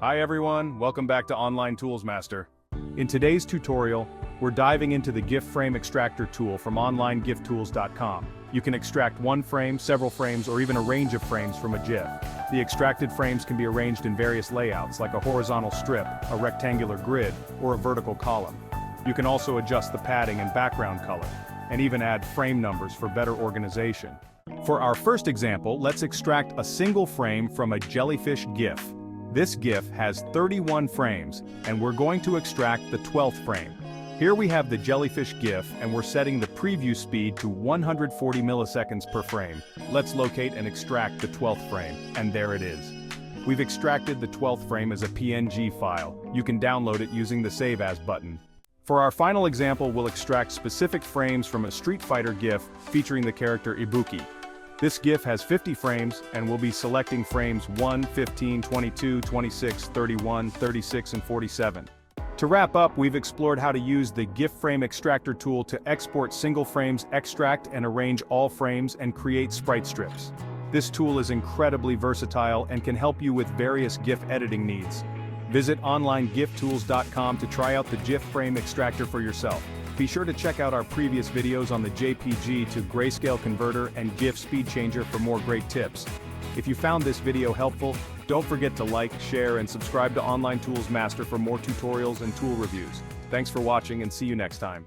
Hi everyone, welcome back to Online Tools Master. In today's tutorial, we're diving into the GIF Frame Extractor tool from onlinegiftools.com. You can extract one frame, several frames, or even a range of frames from a GIF. The extracted frames can be arranged in various layouts like a horizontal strip, a rectangular grid, or a vertical column. You can also adjust the padding and background color, and even add frame numbers for better organization. For our first example, let's extract a single frame from a jellyfish GIF. This GIF has 31 frames, and we're going to extract the 12th frame. Here we have the jellyfish GIF, and we're setting the preview speed to 140 milliseconds per frame. Let's locate and extract the 12th frame, and there it is. We've extracted the 12th frame as a PNG file. You can download it using the Save As button. For our final example, we'll extract specific frames from a Street Fighter GIF featuring the character Ibuki. This GIF has 50 frames, and we'll be selecting frames 1, 15, 22, 26, 31, 36, and 47. To wrap up, we've explored how to use the GIF Frame Extractor tool to export single frames, extract and arrange all frames, and create sprite strips. This tool is incredibly versatile and can help you with various GIF editing needs. Visit onlinegiftools.com to try out the GIF Frame Extractor for yourself. Be sure to check out our previous videos on the JPG to grayscale converter and GIF speed changer for more great tips. If you found this video helpful, don't forget to like, share, and subscribe to Online Tools Master for more tutorials and tool reviews. Thanks for watching and see you next time.